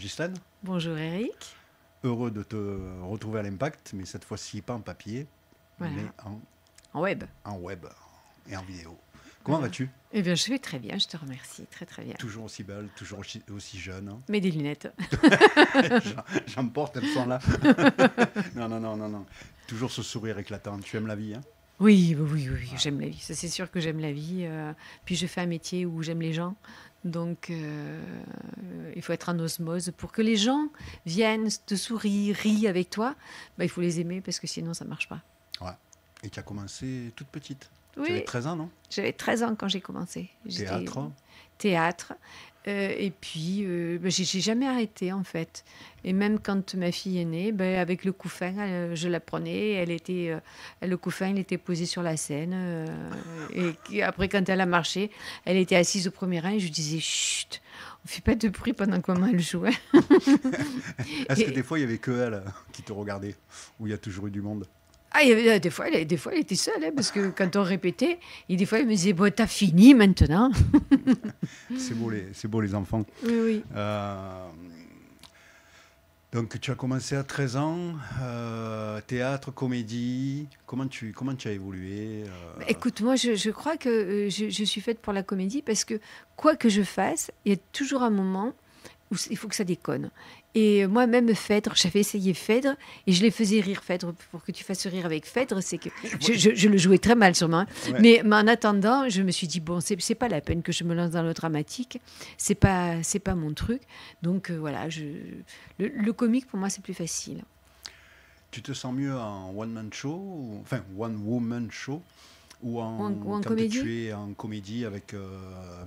Ghislaine. Bonjour Eric. Heureux de te retrouver à l'Impact, mais cette fois-ci pas en papier, Voilà. mais En web. en web et en vidéo. Comment vas-tu? Eh bien, je vais très bien, je te remercie. Très, très bien. Toujours aussi belle, toujours aussi jeune. Hein. Mets des lunettes. J'en porte, elles sont là. Non. Toujours ce sourire éclatant. Tu aimes la vie, hein? Oui, j'aime la vie. Ça, c'est sûr que j'aime la vie. Puis, je fais un métier où j'aime les gens. Donc, il faut être en osmose. Pour que les gens viennent te sourire, rient avec toi, bah, il faut les aimer parce que sinon, ça ne marche pas. Ouais. Et tu as commencé toute petite. Oui. Tu avais 13 ans, non? J'avais 13 ans quand j'ai commencé. Théâtre. Et puis, j'ai jamais arrêté, en fait. Et même quand ma fille est née, avec le couffin, je la prenais. Le couffin, il était posé sur la scène. Et après, quand elle a marché, elle était assise au premier rang. Et je lui disais, chut, on ne fait pas de bruit pendant que maman elle jouait. Est-ce que des fois, il n'y avait que elle qui te regardait? Ou il y a toujours eu du monde? Ah, des fois, elle était seule, hein, parce que quand on répétait, et des fois, elle me disait, bon, t'as fini maintenant. C'est beau les enfants. Oui. Donc tu as commencé à 13 ans, théâtre, comédie, comment tu as évolué Écoute, moi je crois que je suis faite pour la comédie parce que quoi que je fasse, il y a toujours un moment où il faut que ça déconne. Et moi-même, Phèdre, j'avais essayé Phèdre et je les faisais rire. Phèdre, pour que tu fasses rire avec Phèdre, c'est que je le jouais très mal sûrement. Ouais. Mais en attendant, je me suis dit, bon, c'est pas la peine que je me lance dans le dramatique. C'est pas mon truc. Donc voilà, le comique, pour moi, c'est plus facile. Tu te sens mieux en one-man show, enfin one-woman show, ou quand comédie? Tu es en comédie avec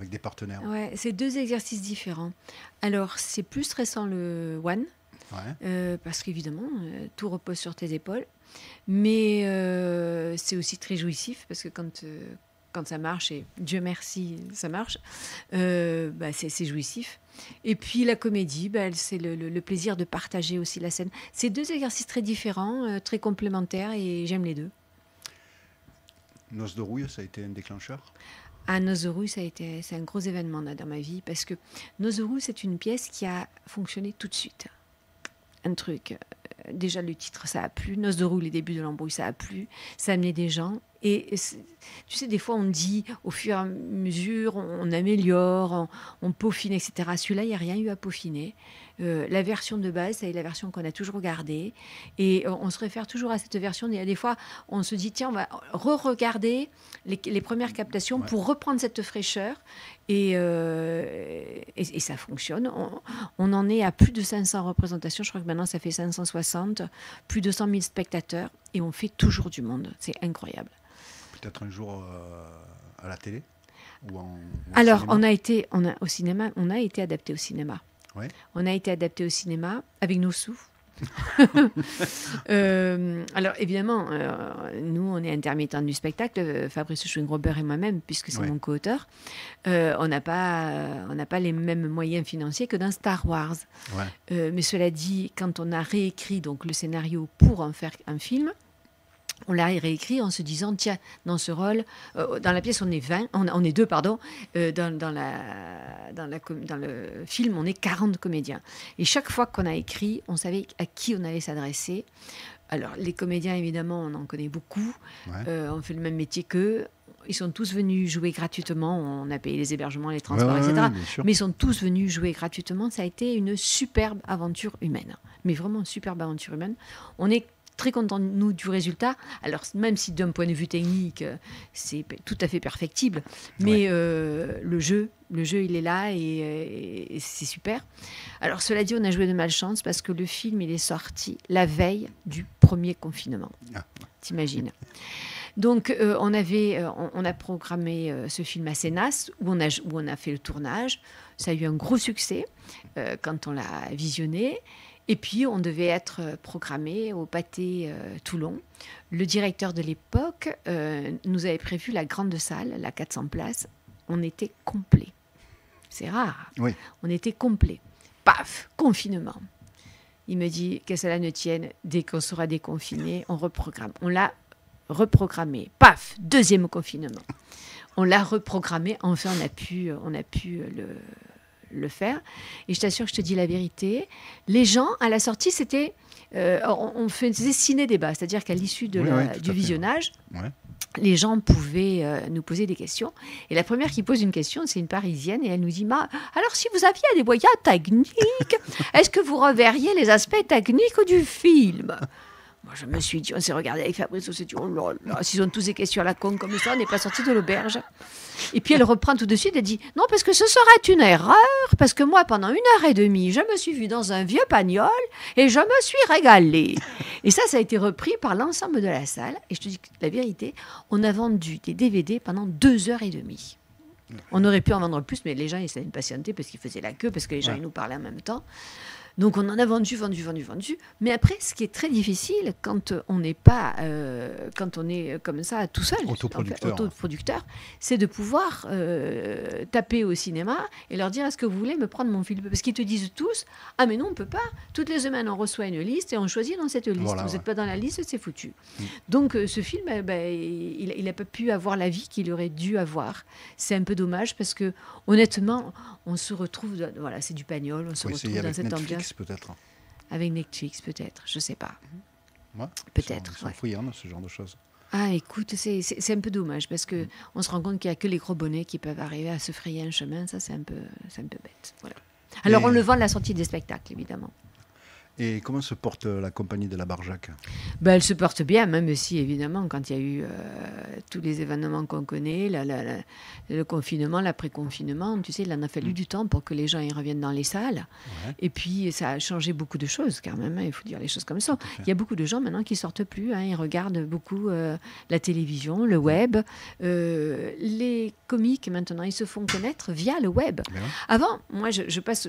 des partenaires? Ouais, c'est deux exercices différents. Alors, c'est plus stressant le one, parce qu'évidemment, tout repose sur tes épaules. Mais c'est aussi très jouissif, parce que quand ça marche, et Dieu merci, ça marche, c'est jouissif. Et puis la comédie, c'est le plaisir de partager aussi la scène. C'est deux exercices très différents, très complémentaires, et j'aime les deux. Noces de rouille, ça a été un déclencheur? Noces de rouille, c'est un gros événement là, dans ma vie, parce que Noces de rouille, c'est une pièce qui a fonctionné tout de suite. Un truc, déjà le titre, ça a plu. Noces de rouille, les débuts de l'embrouille, ça a plu. Ça a amené des gens. Et tu sais, des fois, on dit, au fur et à mesure, on améliore, on peaufine, etc. Celui-là, il n'y a rien eu à peaufiner. La version de base, c'est la version qu'on a toujours gardée. Et on se réfère toujours à cette version. Et des fois, on se dit, tiens, on va re-regarder les premières captations pour reprendre cette fraîcheur. Et ça fonctionne. On en est à plus de 500 représentations. Je crois que maintenant, ça fait 560, plus de 100 000 spectateurs. Et on fait toujours du monde. C'est incroyable. Peut-être un jour à la télé ou Alors, on a été adapté au cinéma. Ouais. On a été adapté au cinéma avec nos sous. Alors, évidemment, nous, on est intermittents du spectacle, Fabrice Schwingruber et moi-même, puisque c'est mon co-auteur. On n'a pas les mêmes moyens financiers que dans Star Wars. Ouais. Mais cela dit, quand on a réécrit donc, le scénario pour en faire un film, on l'a réécrit en se disant, tiens, dans ce rôle, dans la pièce, on est 20, on est 2, pardon, dans le film, on est 40 comédiens. Et chaque fois qu'on a écrit, on savait à qui on allait s'adresser. Alors, les comédiens, évidemment, on en connaît beaucoup. On fait le même métier qu'eux. Ils sont tous venus jouer gratuitement. On a payé les hébergements, les transports, etc. Mais ils sont tous venus jouer gratuitement. Ça a été une superbe aventure humaine. Mais vraiment une superbe aventure humaine. On est très contents, nous, du résultat. Alors, même si d'un point de vue technique, c'est tout à fait perfectible, mais le jeu, il est là et c'est super. Alors, cela dit, on a joué de malchance parce que le film, il est sorti la veille du premier confinement. T'imagines? Donc, on a programmé ce film à Sénas, où on a fait le tournage. Ça a eu un gros succès quand on l'a visionné. Et puis, on devait être programmé au Pâté Toulon. Le directeur de l'époque nous avait prévu la grande salle, la 400 places. On était complet. C'est rare. Oui. On était complet. Paf, confinement. Il me dit que cela ne tienne, dès qu'on sera déconfiné, on reprogramme. On l'a reprogrammé. Paf, deuxième confinement. On l'a reprogrammé. Enfin, on a pu le faire. Et je t'assure que je te dis la vérité. Les gens, à la sortie, c'était... on faisait ciné-débat, c'est-à-dire qu'à l'issue du visionnage, les gens pouvaient nous poser des questions. Et la première qui pose une question, c'est une Parisienne, et elle nous dit alors, si vous aviez des moyens techniques, est-ce que vous reverriez les aspects techniques du film ? Moi, je me suis dit, on s'est regardé avec Fabrice, on s'est dit, oh là là, s'ils ont tous des questions à la con comme ça, on n'est pas sorti de l'auberge. Et puis elle reprend tout de suite, elle dit, non, parce que ce serait une erreur, parce que moi, pendant 1h30, je me suis vue dans un vieux pagnol et je me suis régalée. Et ça a été repris par l'ensemble de la salle. Et je te dis la vérité, on a vendu des DVD pendant 2h30. On aurait pu en vendre plus, mais les gens, ils s'étaient patientés parce qu'ils faisaient la queue, parce que les gens, ils nous parlaient en même temps. Donc on en a vendu. Mais après, ce qui est très difficile quand on n'est pas, quand on est comme ça tout seul, autoproducteur, c'est de pouvoir taper au cinéma et leur dire, est-ce que vous voulez me prendre mon film ? Parce qu'ils te disent tous, ah mais non, on peut pas. Toutes les semaines, on reçoit une liste et on choisit dans cette liste. Vous n'êtes pas dans la liste, c'est foutu. Donc ce film, il n'a pas pu avoir la vie qu'il aurait dû avoir. C'est un peu dommage parce que honnêtement, on se retrouve, c'est du pagnol, on se retrouve dans cette ambiance. Peut-être. Avec Netflix, peut-être, je ne sais pas. Ouais, peut-être. Ils sont fouillants, ce genre de choses. Ah, écoute, c'est un peu dommage parce qu'on se rend compte qu'il n'y a que les gros bonnets qui peuvent arriver à se frayer un chemin. Ça, c'est un peu bête. Voilà. Alors, on le vend à la sortie des spectacles, évidemment. Et comment se porte la compagnie de la Barjac ? Elle se porte bien, même si, évidemment, quand il y a eu tous les événements qu'on connaît, le confinement, l'après-confinement, tu sais, il en a fallu du temps pour que les gens y reviennent dans les salles. Ouais. Et puis, ça a changé beaucoup de choses, quand même, il faut dire les choses comme ça. Il y a beaucoup de gens, maintenant, qui ne sortent plus. Ils regardent beaucoup la télévision, le web. Les comiques, maintenant, ils se font connaître via le web. Bien. Avant, moi, je passe...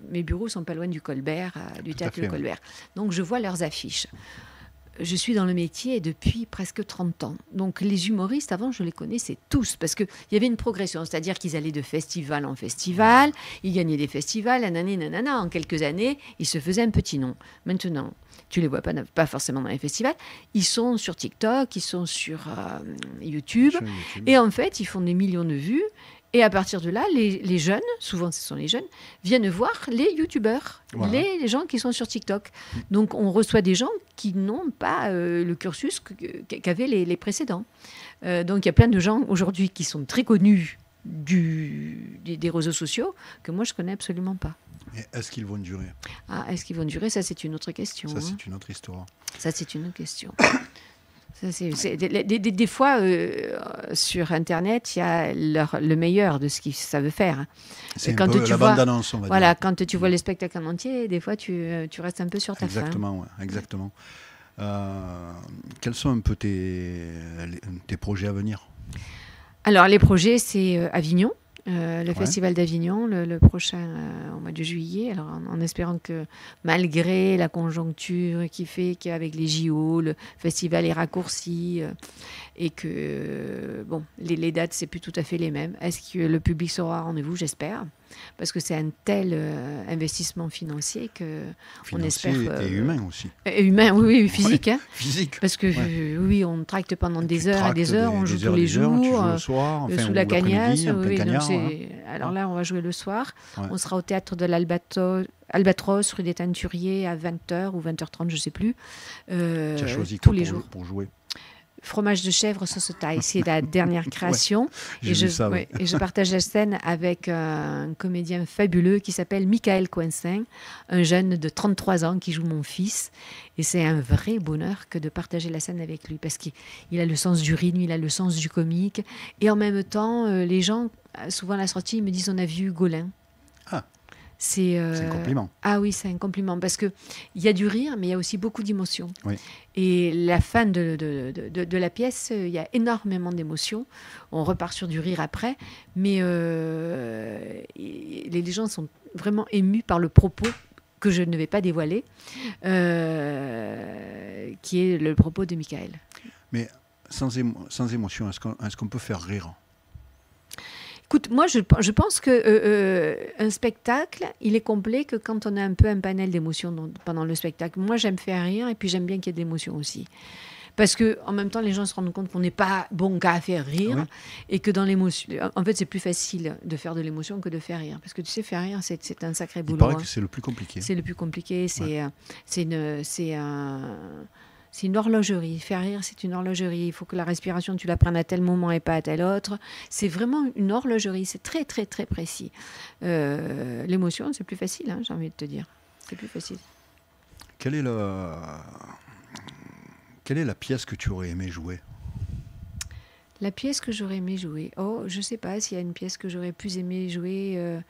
mes bureaux ne sont pas loin du Colbert, du théâtre Le Colbert. Donc, je vois leurs affiches. Je suis dans le métier depuis presque 30 ans. Donc, les humoristes, avant, je les connaissais tous parce qu'il y avait une progression. C'est-à-dire qu'ils allaient de festival en festival, ils gagnaient des festivals, nanana. En quelques années, ils se faisaient un petit nom. Maintenant, tu ne les vois pas forcément dans les festivals. Ils sont sur TikTok, ils sont sur YouTube. Et en fait, ils font des millions de vues. Et à partir de là, les jeunes, souvent ce sont les jeunes, viennent voir les youtubeurs, les gens qui sont sur TikTok. Donc on reçoit des gens qui n'ont pas le cursus qu'avaient les précédents. Donc il y a plein de gens aujourd'hui qui sont très connus des réseaux sociaux que moi je ne connais absolument pas. Et est-ce qu'ils vont durer ? Est-ce qu'ils vont durer ? Ça c'est une autre question. Ça c'est une autre histoire. Ça c'est une autre question. Des fois, sur Internet, il y a le meilleur de ce qu'ils savent faire. C'est quand un peu la bande-annonce, on va dire. Quand tu vois les spectacles en entier, des fois, tu restes un peu sur ta faim. Exactement. Quels sont un peu tes projets à venir ? Alors, les projets, c'est Avignon. Le Festival d'Avignon, le prochain au mois de juillet, alors en espérant que malgré la conjoncture qui fait qu'avec les JO, le festival est raccourci et que les dates, c'est plus tout à fait les mêmes. Est-ce que le public sera au rendez-vous ? J'espère, parce que c'est un tel investissement financier qu'on espère... et humain aussi. Humain, oui, physique. Ouais, physique. Parce que oui, on tracte pendant des heures et des heures, on joue tous les jours, tu joues le soir, sous la cagnasse. Cagnard, alors là, on va jouer le soir. Ouais. On sera au théâtre de l'Albatros, rue des Teinturiers, à 20h ou 20h30, je ne sais plus. Tu as choisi tous les jours pour jouer ? Fromage de chèvre sauce thaï, c'est la dernière création. Et je partage la scène avec un comédien fabuleux qui s'appelle Michael Coinsin, un jeune de 33 ans qui joue mon fils. Et c'est un vrai bonheur que de partager la scène avec lui parce qu'il a le sens du rythme, il a le sens du comique. Et en même temps, les gens, souvent à la sortie, ils me disent « on a vu Gaulin ». C'est un compliment. Ah oui, c'est un compliment parce qu'il y a du rire, mais il y a aussi beaucoup d'émotions. Oui. Et la fin de la pièce, il y a énormément d'émotions. On repart sur du rire après, mais les gens sont vraiment émus par le propos que je ne vais pas dévoiler, qui est le propos de Michael. Mais sans émotion, est-ce qu'on peut faire rire ? Écoute, moi, je pense qu'un spectacle, il est complet que quand on a un peu un panel d'émotions pendant le spectacle. Moi, j'aime faire rire et puis j'aime bien qu'il y ait de l'émotion aussi. Parce que en même temps, les gens se rendent compte qu'on n'est pas bon qu'à faire rire, Oui. et que dans l'émotion, en fait, c'est plus facile de faire de l'émotion que de faire rire. Parce que tu sais, faire rire, c'est un sacré Il boulot. paraît Hein. que c'est le plus compliqué. C'est le plus compliqué. Ouais. C'est une horlogerie. Faire rire, c'est une horlogerie. Il faut que la respiration, tu la prennes à tel moment et pas à tel autre. C'est vraiment une horlogerie. C'est très, très, très précis. L'émotion, c'est plus facile, hein, j'ai envie de te dire. C'est plus facile. Quelle est la pièce que tu aurais aimé jouer? La pièce que j'aurais aimé jouer. Oh, je sais pas s'il y a une pièce que j'aurais plus aimé jouer.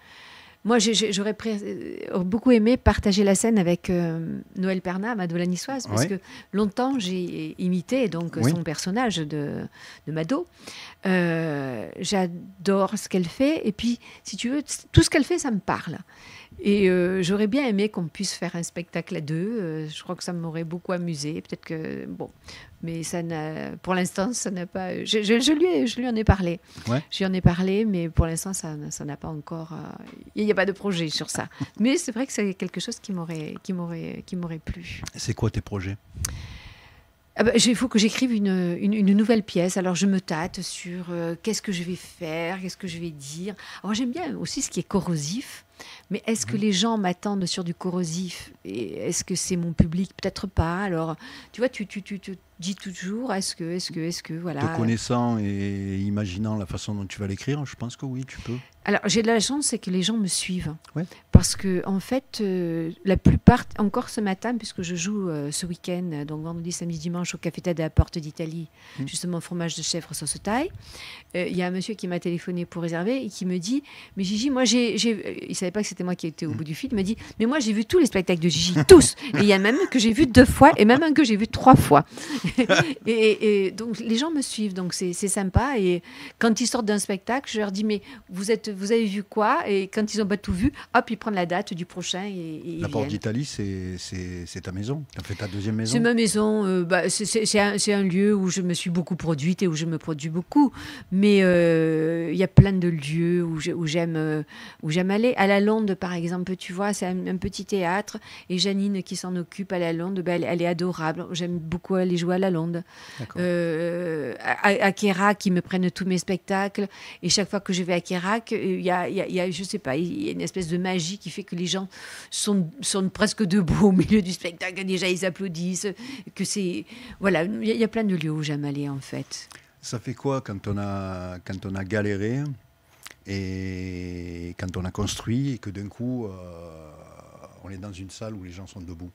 Moi, j'aurais beaucoup aimé partager la scène avec Noël Perna, Mado la Niçoise, parce Oui. que longtemps j'ai imité donc Oui. son personnage de Mado. J'adore ce qu'elle fait, et puis si tu veux, tout ce qu'elle fait, ça me parle. Et j'aurais bien aimé qu'on puisse faire un spectacle à deux. Je crois que ça m'aurait beaucoup amusé. Peut-être que bon, mais pour l'instant, ça n'a pas. Je lui en ai parlé. Ouais. Je lui en ai parlé, mais pour l'instant, ça n'a pas encore. Il n'y a pas de projet sur ça. Mais c'est vrai que c'est quelque chose qui m'aurait plu. C'est quoi tes projets? Ah bah, il faut que j'écrive une nouvelle pièce. Alors je me tâte sur qu'est-ce que je vais faire, qu'est-ce que je vais dire. Alors j'aime bien aussi ce qui est corrosif. Mais est-ce que les gens m'attendent sur du corrosif? Et est-ce que c'est mon public? Peut-être pas. Alors, tu vois, tu te dis toujours, est-ce que, voilà. Te connaissant et imaginant la façon dont tu vas l'écrire, je pense que oui, tu peux. Alors, j'ai de la chance, c'est que les gens me suivent. Ouais. Parce que, en fait, la plupart, encore ce matin, puisque je joue ce week-end, donc vendredi, samedi, dimanche, au Café Ted à la Porte d'Italie, justement, fromage de chèvre sauce taille, il y a un monsieur qui m'a téléphoné pour réserver et qui me dit, mais Gigi, moi, il savait pas que c'était moi qui étais au bout du fil, il m'a dit, mais moi, j'ai vu tous les spectacles de Gigi, tous. Et il y a même que j'ai vu 2 fois et même un que j'ai vu 3 fois. et donc, les gens me suivent, donc c'est sympa. Et quand ils sortent d'un spectacle, je leur dis, mais vous avez vu quoi? Et quand ils n'ont pas tout vu, hop, ils prennent la date du prochain et ils La Porte viennent. d'Italie, c'est ta maison. Tu as fait ta deuxième maison. C'est ma maison. C'est un lieu où je me suis beaucoup produite et où je me produis beaucoup. Mais il y a plein de lieux où j'aime aller. À la Londe, par exemple, tu vois, c'est un petit théâtre. Et Janine, qui s'en occupe à la Londe, elle est adorable. J'aime beaucoup aller jouer à la Londe. À Kérac, ils me prennent tous mes spectacles. Et chaque fois que je vais à Kérac, il y a, je sais pas, il y a une espèce de magie qui fait que les gens sont presque debout au milieu du spectacle. Déjà, ils applaudissent. Voilà, il y a plein de lieux où j'aime aller, en fait. Ça fait quoi quand on a galéré et quand on a construit et que d'un coup, on est dans une salle où les gens sont debout?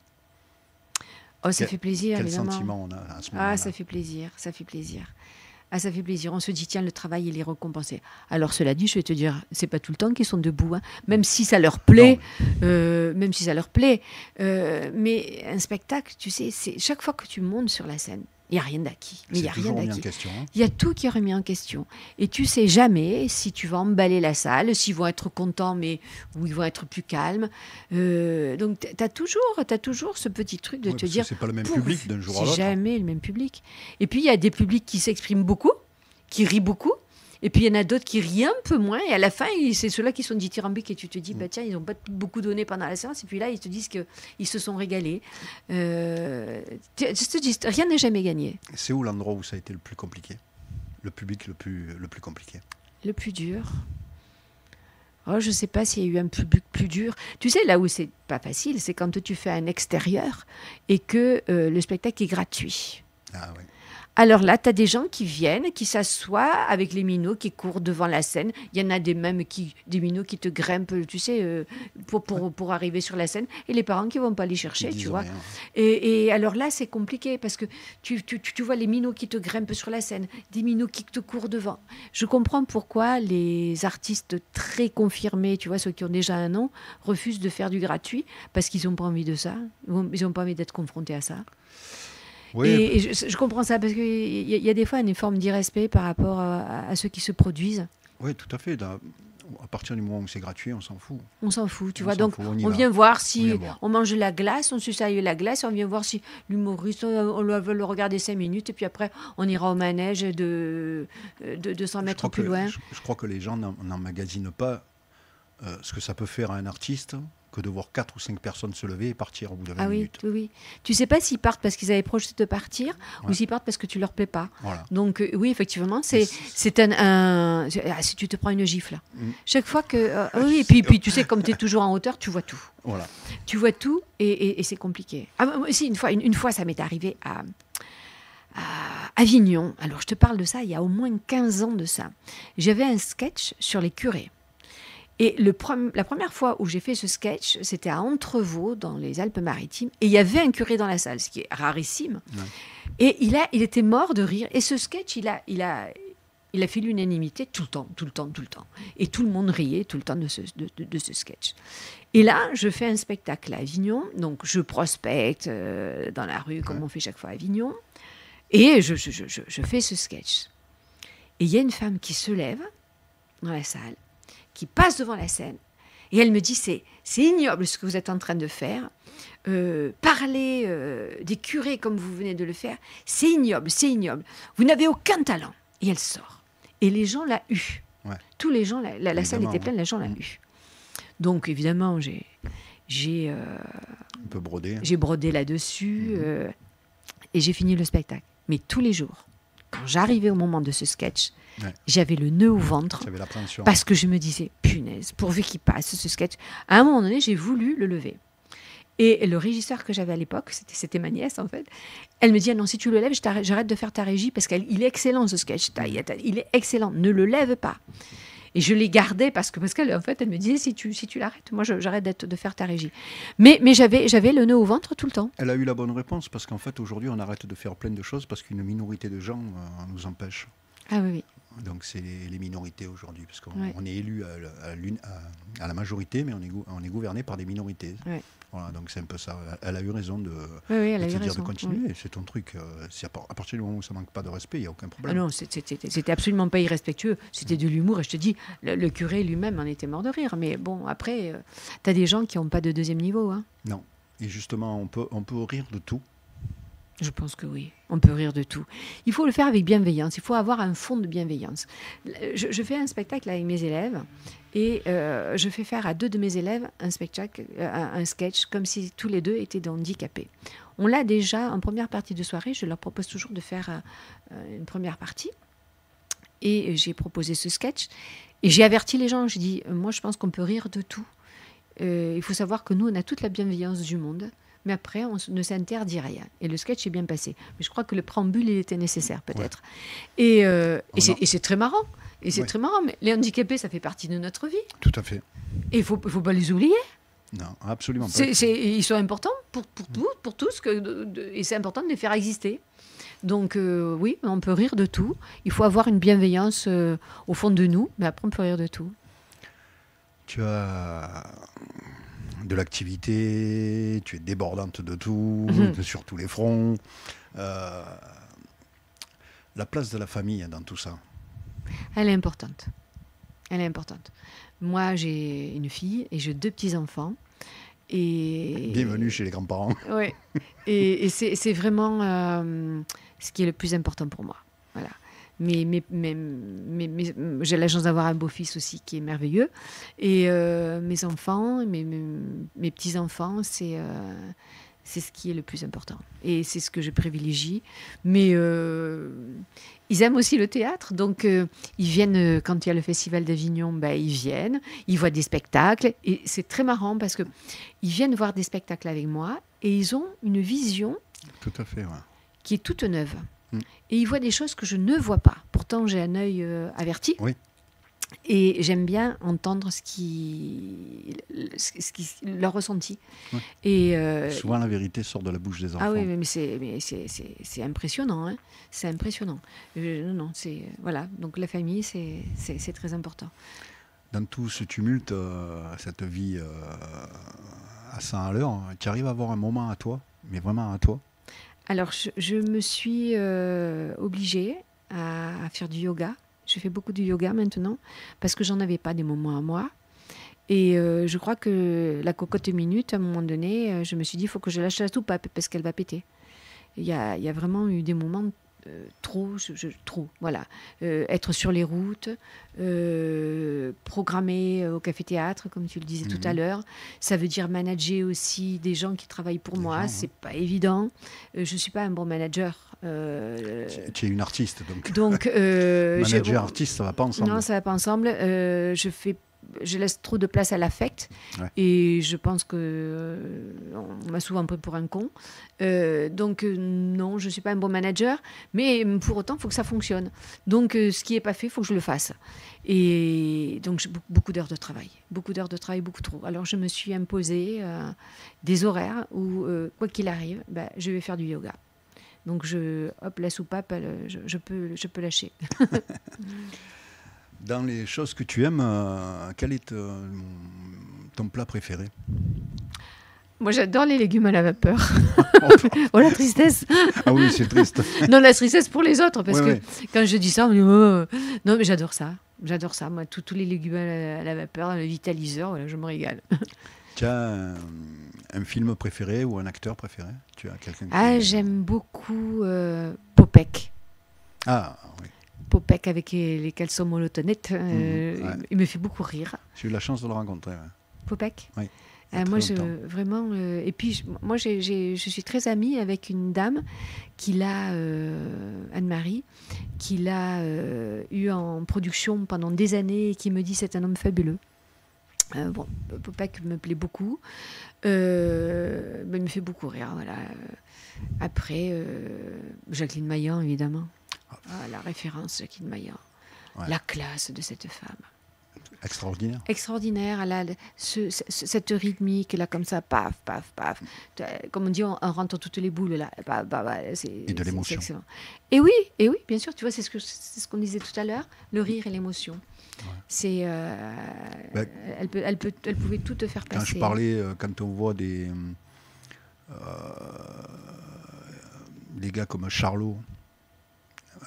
Oh, ça fait plaisir, Quel évidemment. sentiment on a à ce moment-là? Ah, ça fait plaisir. Ah, ça fait plaisir. On se dit, tiens, le travail, il est récompensé. Alors, cela dit, je vais te dire, c'est pas tout le temps qu'ils sont debout, hein. Même si ça leur plaît. Mais un spectacle, tu sais, c'est chaque fois que tu montes sur la scène, il n'y a rien d'acquis. Mais il n'y a rien d'acquis. Il y a tout qui est remis en question. Et tu sais jamais si tu vas emballer la salle, s'ils vont être contents, mais ou ils vont être plus calmes. Donc, tu as toujours ce petit truc de te dire... C'est pas le même public d'un jour à l'autre. C'est jamais le même public. Et puis, il y a des publics qui s'expriment beaucoup, qui rient beaucoup. Et puis, il y en a d'autres qui rient un peu moins. Et à la fin, c'est ceux-là qui sont dithyrambiques. Et tu te dis, bah, tiens, ils n'ont pas beaucoup donné pendant la séance. Et puis là, ils te disent qu'ils se sont régalés. Je te dis, rien n'est jamais gagné. C'est où l'endroit où ça a été le plus compliqué? Le public le plus compliqué? Le plus dur? Oh, je ne sais pas s'il y a eu un public plus dur. Tu sais, là où c'est pas facile, c'est quand tu fais un extérieur et que le spectacle est gratuit. Ah oui. Alors là, tu as des gens qui viennent, qui s'assoient avec les minots qui courent devant la scène. Il y en a des minots qui te grimpent, tu sais, pour arriver sur la scène. Et les parents qui ne vont pas les chercher, tu vois. Et alors là, c'est compliqué parce que tu vois les minots qui te grimpent sur la scène, des minots qui te courent devant. Je comprends pourquoi les artistes très confirmés, tu vois, ceux qui ont déjà un nom, refusent de faire du gratuit parce qu'ils n'ont pas envie de ça. Ils n'ont pas envie d'être confrontés à ça. Oui. Et je comprends ça parce qu'il y a des fois une forme d'irrespect par rapport à ceux qui se produisent. Oui, tout à fait. À partir du moment où c'est gratuit, on s'en fout. On s'en fout, tu vois. Donc, on vient voir si on mange la glace, on suce la glace, on vient voir si l'humoriste, on veut le regarder 5 minutes, et puis après, on ira au manège de 200 mètres plus loin. Je crois que les gens n'emmagasinent pas ce que ça peut faire à un artiste que de voir 4 ou 5 personnes se lever et partir au bout de 20 Ah oui, minutes. oui, oui. Tu sais pas s'ils partent parce qu'ils avaient projeté de partir Ouais. ou s'ils partent parce que tu leur plais pas. Voilà. Donc oui, effectivement, Mais c'est si tu te prends une gifle. Mm. Chaque fois que oui, et puis tu sais comme tu es toujours en hauteur, tu vois tout. Voilà. Tu vois tout et c'est compliqué. Ah, moi aussi, une fois, ça m'est arrivé à Avignon. Alors, je te parle de ça, il y a au moins 15 ans de ça. J'avais un sketch sur les curés. Et la première fois où j'ai fait ce sketch, c'était à Entrevaux, dans les Alpes-Maritimes, et il y avait un curé dans la salle, ce qui est rarissime. Ouais. Et il était mort de rire. Et ce sketch, il a fait l'unanimité tout le temps. Et tout le monde riait tout le temps de ce sketch. Et là, je fais un spectacle à Avignon, donc je prospecte dans la rue, comme on fait chaque fois à Avignon, et je fais ce sketch. Et il y a une femme qui se lève dans la salle, qui passe devant la scène, et elle me dit, c'est ignoble ce que vous êtes en train de faire, parler des curés comme vous venez de le faire, c'est ignoble, vous n'avez aucun talent. Et elle sort. Et les gens l'ont eu. Ouais. Tous les gens, la salle était pleine, les gens l'ont eu. Donc évidemment, j'ai un peu brodé. J'ai brodé là-dessus et j'ai fini le spectacle. Mais tous les jours, quand j'arrivais au moment de ce sketch, j'avais le nœud au ventre parce que je me disais, punaise, pourvu qu'il passe ce sketch. À un moment donné, j'ai voulu le lever. Et le régisseur que j'avais à l'époque, c'était ma nièce en fait, elle me dit, ah non, si tu le lèves, j'arrête de faire ta régie parce qu'il est excellent ce sketch, il est excellent, ne le lève pas. Et je l'ai gardé parce qu'elle en fait, elle me disait, si tu l'arrêtes, moi j'arrête de faire ta régie. Mais j'avais le nœud au ventre tout le temps. Elle a eu la bonne réponse parce qu'en fait, aujourd'hui, on arrête de faire plein de choses parce qu'une minorité de gens nous empêche. Ah oui, oui. Donc c'est les minorités aujourd'hui, parce qu'on est élu à la majorité, mais on est gouverné par des minorités. Ouais. Voilà, donc c'est un peu ça. Elle a eu raison de te dire de continuer. C'est ton truc. À partir du moment où ça manque pas de respect, il n'y a aucun problème. Ah non, c'était absolument pas irrespectueux. C'était de l'humour. Et je te dis, le curé lui-même en était mort de rire. Mais bon, après, tu as des gens qui n'ont pas de deuxième niveau. Hein. Non. Et justement, on peut rire de tout. Je pense que oui, on peut rire de tout. Il faut le faire avec bienveillance, il faut avoir un fond de bienveillance. Je fais un spectacle avec mes élèves et je fais faire à 2 de mes élèves un sketch comme si tous les 2 étaient handicapés. On l'a déjà en première partie de soirée, je leur propose toujours de faire une première partie. Et j'ai proposé ce sketch et j'ai averti les gens, je dis, moi je pense qu'on peut rire de tout. Il faut savoir que nous, on a toute la bienveillance du monde. Mais après, on ne s'interdit rien. Et le sketch est bien passé. Mais je crois que le préambule, il était nécessaire, peut-être. Ouais. Et c'est très marrant. Et c'est très marrant. Mais les handicapés, ça fait partie de notre vie. Tout à fait. Et il ne faut pas les oublier. Non, absolument pas. Ils sont importants pour tous. Et c'est important de les faire exister. Donc oui, on peut rire de tout. Il faut avoir une bienveillance au fond de nous. Mais après, on peut rire de tout. Tu as de l'activité, tu es débordante de tout, sur tous les fronts. La place de la famille dans tout ça. Elle est importante. Moi, j'ai une fille et j'ai 2 petits-enfants. Bienvenue chez les grands-parents. Oui. Et c'est vraiment ce qui est le plus important pour moi. Voilà. Mais j'ai la chance d'avoir un beau-fils aussi qui est merveilleux. Et mes enfants, mes petits-enfants, c'est ce qui est le plus important. Et c'est ce que je privilégie. Mais ils aiment aussi le théâtre. Donc, ils viennent, quand il y a le Festival d'Avignon, ils viennent. Ils voient des spectacles. Et c'est très marrant parce qu'ils viennent voir des spectacles avec moi. Et ils ont une vision tout à fait, qui est toute neuve. Et ils voient des choses que je ne vois pas. Pourtant, j'ai un œil averti. Oui. Et j'aime bien entendre leur ressenti. Oui. Et souvent, la vérité sort de la bouche des enfants. Ah oui, mais c'est impressionnant. Hein. C'est impressionnant. Non, voilà. Donc, la famille, c'est très important. Dans tout ce tumulte, cette vie à 100 à l'heure, tu arrives à avoir un moment à toi, mais vraiment à toi? Alors, je me suis obligée à faire du yoga. Je fais beaucoup de yoga maintenant parce que j'en avais pas des moments à moi. Et je crois que la cocotte minute, à un moment donné, je me suis dit, il faut que je lâche la soupape parce qu'elle va péter. Il y a vraiment eu des moments voilà. Être sur les routes, programmer au café-théâtre, comme tu le disais tout à l'heure. Ça veut dire manager aussi des gens qui travaillent pour moi. C'est pas évident. Je suis pas un bon manager. Tu es une artiste, donc manager, artiste, ça va pas ensemble. Non, ça va pas ensemble. Je laisse trop de place à l'affect et je pense que on m'a souvent pris pour un con. Donc non, je suis pas un bon manager, mais pour autant, il faut que ça fonctionne. Donc ce qui est pas fait, il faut que je le fasse. Et donc j'ai beaucoup d'heures de travail, beaucoup trop. Alors je me suis imposé des horaires où quoi qu'il arrive, je vais faire du yoga. Donc la soupape, je peux lâcher. Dans les choses que tu aimes, quel est ton plat préféré? Moi, j'adore les légumes à la vapeur. Oh, la tristesse. Ah oui, c'est triste. Non, la tristesse pour les autres, parce que quand je dis ça, on me dit non, mais j'adore ça. J'adore ça. Moi, tous les légumes à la vapeur, le vitaliseur, voilà, je me régale. Tu as un film préféré ou un acteur préféré? Tu as quelqu'un j'aime beaucoup Popek. Ah, oui. Popek avec les caleçons monotonettes, il me fait beaucoup rire. J'ai eu la chance de le rencontrer. Popek? Oui. Moi, vraiment. Et puis, moi, je suis très amie avec une dame Anne-Marie, qui l'a eu en production pendant des années et qui me dit c'est un homme fabuleux. Popek me plaît beaucoup, mais il me fait beaucoup rire. Voilà. Après, Jacqueline Maillan, évidemment. La référence, Jacqueline Maillan. La classe de cette femme. Extraordinaire. Extraordinaire. Elle a cette rythmique, là, comme ça, paf, paf, paf. Comme on dit, on rentre toutes les boules, là. Et de l'émotion. Et oui, bien sûr, tu vois, c'est ce qu'on disait tout à l'heure, le rire et l'émotion. C'est, elle pouvait tout te faire passer. Quand je parlais, quand on voit des gars comme Charlot,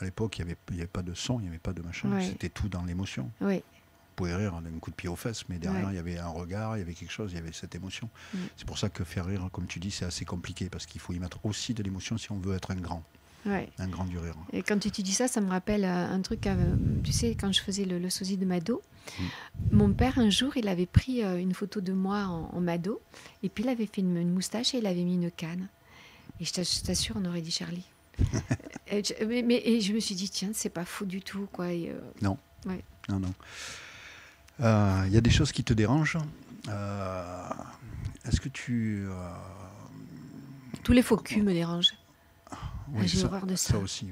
à l'époque, il n'y avait pas de son, il n'y avait pas de machin. C'était tout dans l'émotion. Oui. On pouvait rire d'un coup de pied aux fesses, mais derrière, il y avait un regard, il y avait quelque chose, il y avait cette émotion. C'est pour ça que faire rire, comme tu dis, c'est assez compliqué, parce qu'il faut y mettre aussi de l'émotion si on veut être un grand. Un grand du rire. Et quand tu dis ça, ça me rappelle un truc, tu sais, quand je faisais le sosie de Mado, mon père, un jour, il avait pris une photo de moi en Mado, et puis il avait fait une moustache et il avait mis une canne. Et je t'assure, on aurait dit Charlie. Et je me suis dit, tiens, c'est pas fou du tout, quoi. Non. Non. Y a des choses qui te dérangent. Est-ce que tu... Tous les faux culs me dérangent. J'ai horreur de ça. Ça aussi,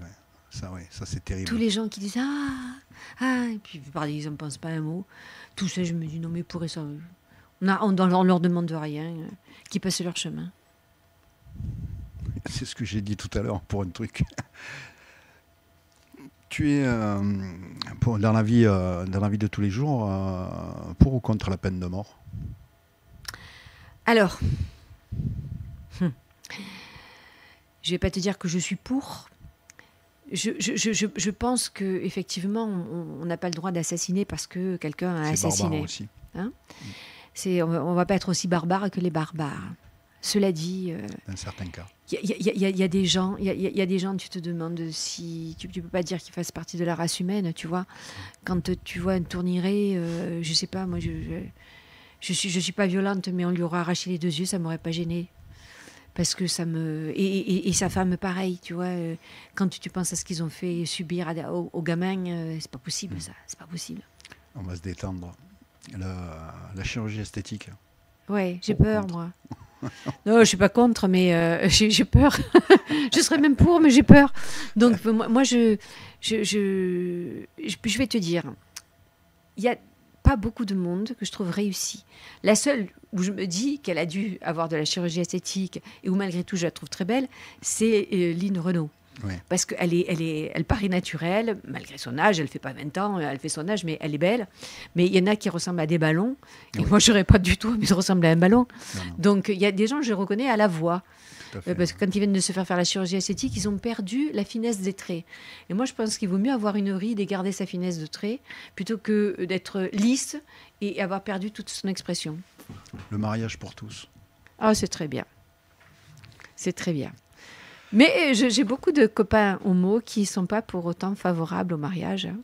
ça c'est terrible. Tous les gens qui disent et puis ils n'en pensent pas un mot. Tout ça, je me dis, non, mais pourrait ça... On leur demande rien, qu'ils passent leur chemin. C'est ce que j'ai dit tout à l'heure pour un truc. Tu es, dans la vie de tous les jours, pour ou contre la peine de mort? Alors, je ne vais pas te dire que je suis pour. Je pense qu'effectivement, on n'a pas le droit d'assassiner parce que quelqu'un a assassiné. Aussi. On ne va pas être aussi barbare que les barbares. Cela dit, dans certains cas, il y a des gens, tu te demandes si tu peux pas dire qu'ils fassent partie de la race humaine, tu vois. Quand tu vois un tourniret, je sais pas, moi je suis pas violente, mais on lui aura arraché les 2 yeux, ça m'aurait pas gênée. Parce que ça me... Et sa femme, pareil, tu vois. Quand tu penses à ce qu'ils ont fait subir aux gamins, c'est pas possible, ça. C'est pas possible. On va se détendre. La chirurgie esthétique. Ouais, j'ai peur, moi. Non, je suis pas contre, mais j'ai peur. Je serais même pour, mais j'ai peur. Donc, moi je vais te dire, il y a pas beaucoup de monde que je trouve réussi. La seule où je me dis qu'elle a dû avoir de la chirurgie esthétique et où malgré tout je la trouve très belle, c'est Line Renaud. Oui. Parce qu'elle paraît naturelle, malgré son âge, elle ne fait pas 20 ans, elle fait son âge, mais elle est belle. Mais il y en a qui ressemblent à des ballons, et moi je n'aurais pas du tout envie de ressembler à un ballon. Non. Donc il y a des gens, je reconnais à la voix. Parce que quand ils viennent de se faire la chirurgie esthétique, ils ont perdu la finesse des traits. Et moi je pense qu'il vaut mieux avoir une ride et garder sa finesse de trait, plutôt que d'être lisse et avoir perdu toute son expression. Le mariage pour tous. Ah, c'est très bien. C'est très bien. Mais j'ai beaucoup de copains homo qui ne sont pas pour autant favorables au mariage. Hein.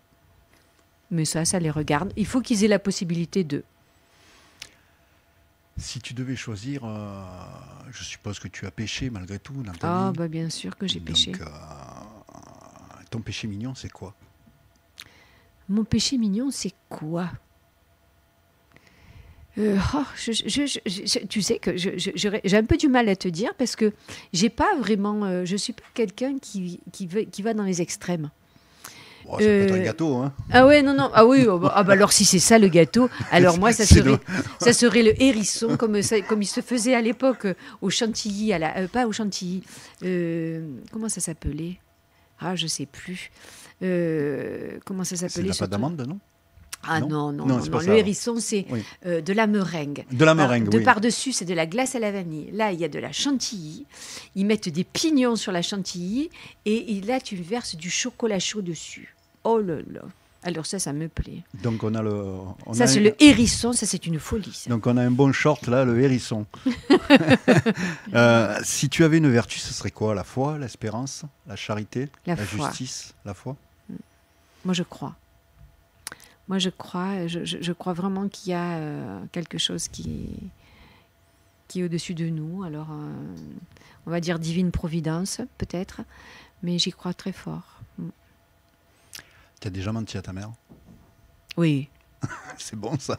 Mais ça les regarde. Il faut qu'ils aient la possibilité de. Si tu devais choisir, je suppose que tu as péché malgré tout dans ta vie. Ah, bah bien sûr que j'ai péché. Ton péché mignon, c'est quoi? Mon péché mignon, c'est quoi? Tu sais que j'ai un peu du mal à te dire parce que j'ai pas vraiment, je suis pas quelqu'un qui va dans les extrêmes. Oh, c'est peut-être un gâteau, hein. Ah ouais, non. Ah oui, bah alors si c'est ça le gâteau, alors moi ça serait le hérisson comme il se faisait à l'époque au Chantilly, pas au Chantilly, comment ça s'appelait? Ah, je sais plus. Comment ça s'appelait? C'est la pâte d'amande, non? Ah non, le hérisson, c'est de la meringue. De la meringue, oui. Par-dessus, c'est de la glace à la vanille. Là, il y a de la chantilly. Ils mettent des pignons sur la chantilly. Et là, tu verses du chocolat chaud dessus. Oh là là. Alors ça me plaît. Donc on a c'est le hérisson, ça c'est une folie. Ça. Donc on a un bon short là, le hérisson. Si tu avais une vertu, ce serait quoi? La foi, l'espérance, la charité, la justice, la foi? Moi je crois. Je crois vraiment qu'il y a quelque chose qui est au-dessus de nous. Alors, on va dire divine providence, peut-être, mais j'y crois très fort. Tu as déjà menti à ta mère? Oui. C'est bon, ça.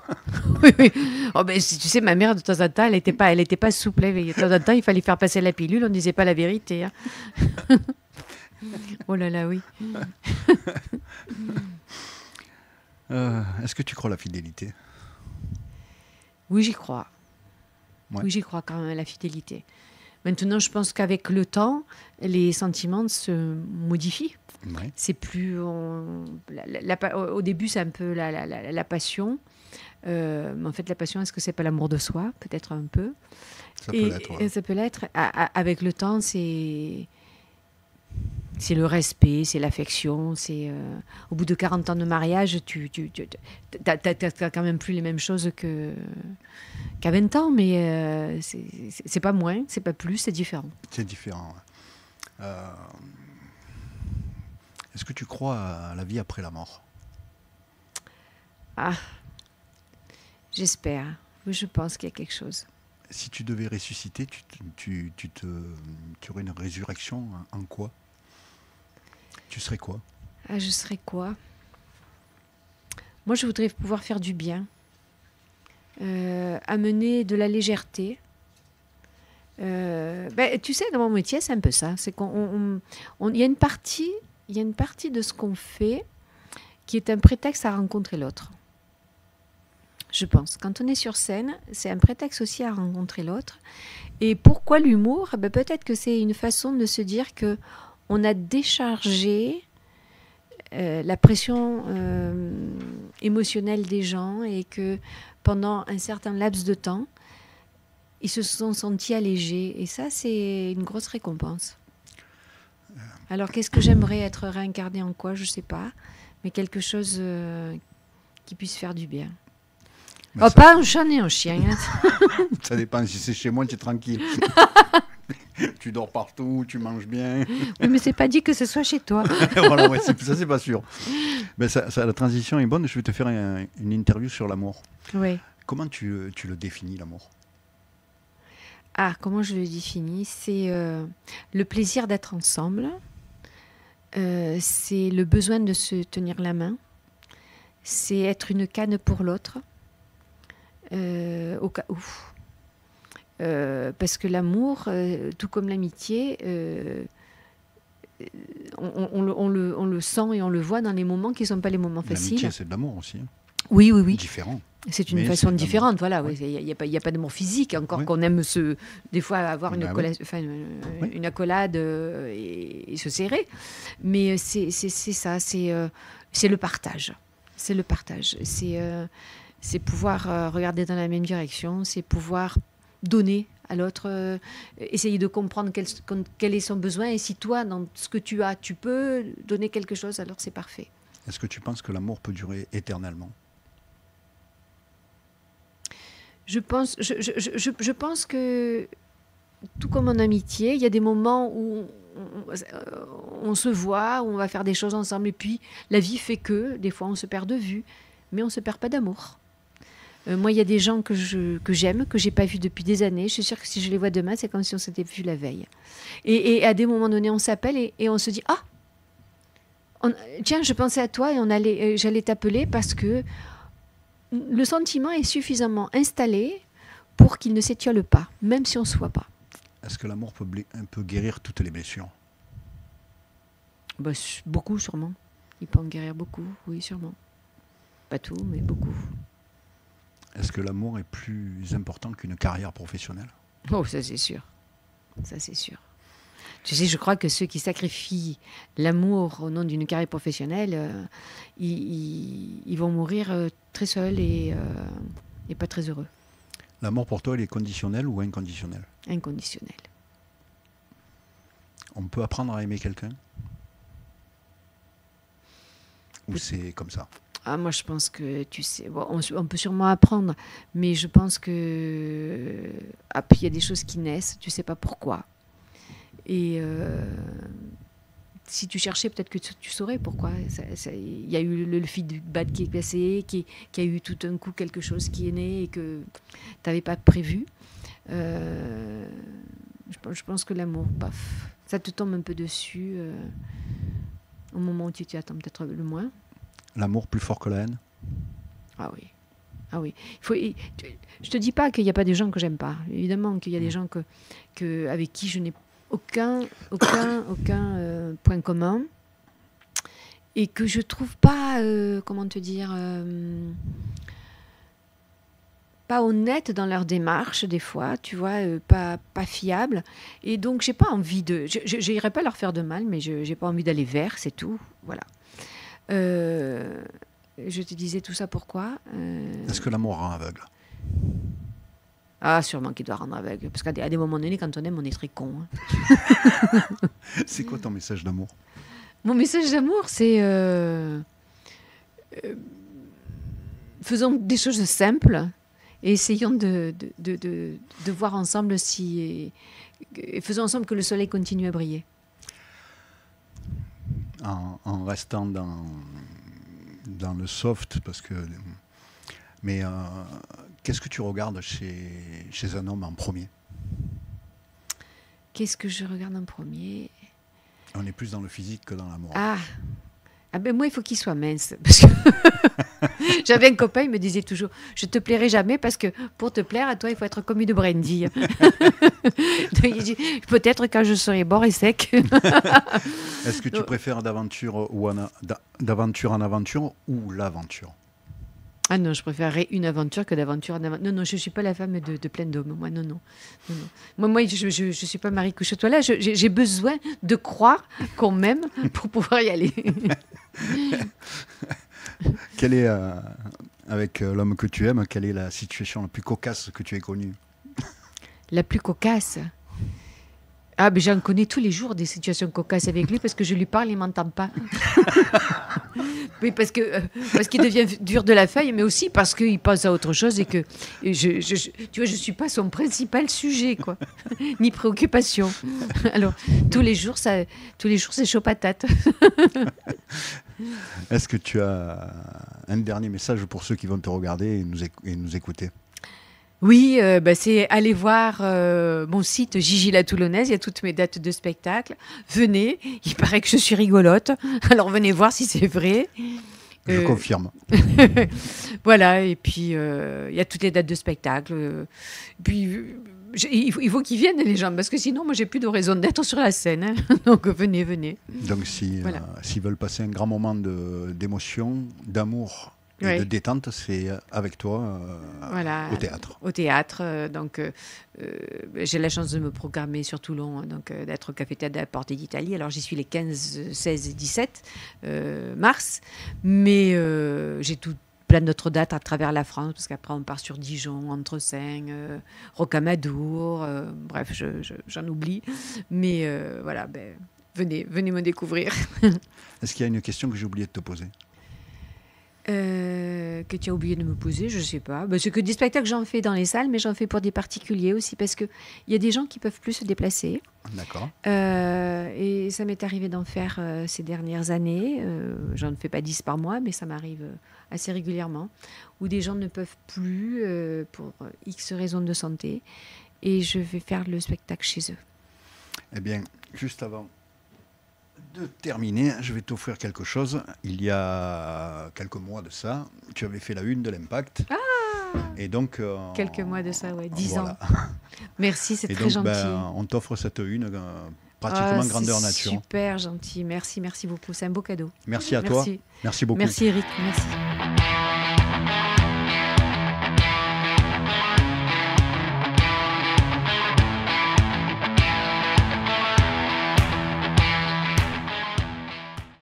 Oui. Oh, ben, tu sais, ma mère, de temps en temps, elle n'était pas souple. De temps en temps, il fallait faire passer la pilule, on ne disait pas la vérité. Hein. Oh là là, oui. Est-ce que tu crois à la fidélité? Oui, j'y crois. Ouais. Oui, j'y crois quand même à la fidélité. Maintenant, je pense qu'avec le temps, les sentiments se modifient. Ouais. C'est plus... au début, c'est un peu la passion. Mais en fait, la passion, est-ce que c'est pas l'amour de soi? Peut-être un peu. Ça peut l'être. Ouais. Ça peut l'être. Avec le temps, c'est le respect, c'est l'affection. Au bout de 40 ans de mariage, tu n'as quand même plus les mêmes choses qu'à 20 ans, mais c'est pas moins, c'est pas plus, c'est différent. C'est différent. Ouais. Est-ce que tu crois à la vie après la mort? Ah, j'espère. Oui, je pense qu'il y a quelque chose. Si tu devais ressusciter, tu aurais une résurrection en quoi? Tu serais quoi? Ah, je serais quoi? Moi, je voudrais pouvoir faire du bien, amener de la légèreté. Tu sais, dans mon métier, c'est un peu ça. C'est y a une partie de ce qu'on fait qui est un prétexte à rencontrer l'autre. Je pense. Quand on est sur scène, c'est un prétexte aussi à rencontrer l'autre. Et pourquoi l'humour? Peut-être que c'est une façon de se dire que on a déchargé la pression émotionnelle des gens et que pendant un certain laps de temps, ils se sont sentis allégés. Et ça, c'est une grosse récompense. Alors, qu'est-ce que j'aimerais être réincarné en quoi? Je ne sais pas. Mais quelque chose qui puisse faire du bien. Pas un chat ni un chien. Ça dépend. Si c'est chez moi, tu es tranquille. Tu dors partout, tu manges bien. Oui, mais c'est pas dit que ce soit chez toi. Voilà, ouais, ça, c'est pas sûr. Mais la transition est bonne. Je vais te faire une interview sur l'amour. Oui. Comment tu le définis, l'amour? Ah, comment je le définis? C'est le plaisir d'être ensemble. C'est le besoin de se tenir la main. C'est être une canne pour l'autre. Au cas où. Parce que l'amour, tout comme l'amitié, on le sent et on le voit dans les moments qui ne sont pas les moments faciles. L'amitié, c'est de l'amour aussi. Hein. Oui. Différent. C'est une façon différente, voilà. Oui. Il n'y a pas d'amour physique, encore qu'on aime des fois avoir une accolade et se serrer. Mais c'est ça, c'est le partage. C'est le partage. C'est pouvoir regarder dans la même direction, c'est pouvoir donner à l'autre, essayer de comprendre quel est son besoin. Et si toi, dans ce que tu as, tu peux donner quelque chose, alors c'est parfait. Est-ce que tu penses que l'amour peut durer éternellement? Je pense que, tout comme en amitié, il y a des moments où on se voit, on va faire des choses ensemble. Et puis, la vie fait que, des fois, on se perd de vue. Mais on ne se perd pas d'amour. Moi, il y a des gens que j'aime, que je n'ai pas vus depuis des années. Je suis sûre que si je les vois demain, c'est comme si on s'était vus la veille. Et à des moments donnés, on s'appelle et on se dit « Ah, tiens, je pensais à toi et j'allais t'appeler parce que le sentiment est suffisamment installé pour qu'il ne s'étiole pas, même si on ne se voit pas. » Est-ce que l'amour peut guérir toutes les blessures? Beaucoup, sûrement. Il peut en guérir beaucoup, oui, sûrement. Pas tout, mais beaucoup. Est-ce que l'amour est plus important qu'une carrière professionnelle? Oh, ça c'est sûr. Ça c'est sûr. Tu sais, je crois que ceux qui sacrifient l'amour au nom d'une carrière professionnelle, ils vont mourir très seuls et pas très heureux. L'amour pour toi, il est conditionnel ou inconditionnel? Inconditionnel. On peut apprendre à aimer quelqu'un? Ou c'est comme ça? Moi, je pense que, tu sais, on peut sûrement apprendre, mais je pense que... puis il y a des choses qui naissent, tu ne sais pas pourquoi. Et si tu cherchais, peut-être que tu saurais pourquoi. Il y a eu le feedback qui est passé, qu'il y a eu tout d'un coup quelque chose qui est né et que tu n'avais pas prévu. Je pense que l'amour, paf, ça te tombe un peu dessus au moment où tu t'y attends peut-être le moins. L'amour plus fort que la haine? Ah oui. Ah oui. Je te dis pas qu'il n'y a pas des gens que j'aime pas. Évidemment qu'il y a des gens avec qui je n'ai aucun point commun et que je trouve pas, comment te dire, pas honnêtes dans leur démarche des fois, tu vois, pas fiables. Et donc j'ai pas envie de... Je n'irai pas leur faire de mal, mais j'ai pas envie d'aller vers, c'est tout. Voilà. Je te disais tout ça pourquoi Est-ce que l'amour rend aveugle? Ah, sûrement qu'il doit rendre aveugle. Parce qu'à des moments donnés, quand on aime, on est très con. Hein. C'est quoi ton message d'amour? Mon message d'amour, c'est... faisons des choses simples et essayons de voir ensemble si... Et faisons ensemble que le soleil continue à briller. En restant dans le soft, parce que... Mais qu'est-ce que tu regardes chez un homme en premier? Qu'est-ce que je regarde en premier? On est plus dans le physique que dans l'amour. Ah ben moi, il faut qu'il soit mince. Parce que j'avais un copain, il me disait toujours « Je te plairai jamais parce que pour te plaire, à toi, il faut être comme une brindille. » Il dit « Peut-être quand je serai mort et sec. » Est-ce que tu préfères d'aventure en aventure ou l'aventure? Ah non, je préférerais une aventure que d'aventure en aventure. Non, je ne suis pas la femme de plein d'hommes. Moi, non. Moi, je ne suis pas Marie Couche-toi là. J'ai besoin de croire qu'on m'aime pour pouvoir y aller. Quelle est, avec l'homme que tu aimes, quelle est la situation la plus cocasse que tu aies connue? La plus cocasse? Ah, mais j'en connais tous les jours des situations cocasses avec lui parce que je lui parle, il ne m'entend pas. Oui, parce qu'il devient dur de la feuille, mais aussi parce qu'il pense à autre chose et que, tu vois, je ne suis pas son principal sujet, quoi, ni préoccupation. Alors, tous les jours, c'est chaud patate. Est-ce que tu as un dernier message pour ceux qui vont te regarder et nous écouter? Oui, c'est aller voir mon site Gigi la Toulonnaise, il y a toutes mes dates de spectacle. Venez, il paraît que je suis rigolote, alors venez voir si c'est vrai. Je confirme. Voilà, et puis il y a toutes les dates de spectacle. Puis il faut qu'ils viennent les gens, parce que sinon moi j'ai plus de raison d'être sur la scène. Hein. Donc venez. Donc s'ils veulent passer un grand moment d'émotion, d'amour, et de détente, c'est avec toi au théâtre. Au théâtre. Donc, j'ai la chance de me programmer sur Toulon, donc d'être au Café Théâtre de la Porte d'Italie. Alors, j'y suis les 15, 16 et 17 mars. Mais j'ai plein d'autres dates à travers la France, parce qu'après, on part sur Dijon, Entreseigne, Rocamadour. Bref, j'en oublie. Mais voilà, venez me découvrir. Est-ce qu'il y a une question que j'ai oublié de te poser? Que tu as oublié de me poser, je ne sais pas. C'est que des spectacles, j'en fais dans les salles, mais j'en fais pour des particuliers aussi, parce qu'il y a des gens qui ne peuvent plus se déplacer. D'accord. Et ça m'est arrivé d'en faire ces dernières années. J'en fais pas 10 par mois, mais ça m'arrive assez régulièrement, où des gens ne peuvent plus pour X raisons de santé, et je vais faire le spectacle chez eux. Eh bien, juste avant de terminer, je vais t'offrir quelque chose. Il y a quelques mois de ça, tu avais fait la une de l'Impact. Ah, et donc, quelques mois de ça, 10 ans. Merci, c'est très gentil. On t'offre cette une pratiquement grandeur nature. Super gentil, merci beaucoup. C'est un beau cadeau. Merci à toi. Merci beaucoup. Merci Eric, merci.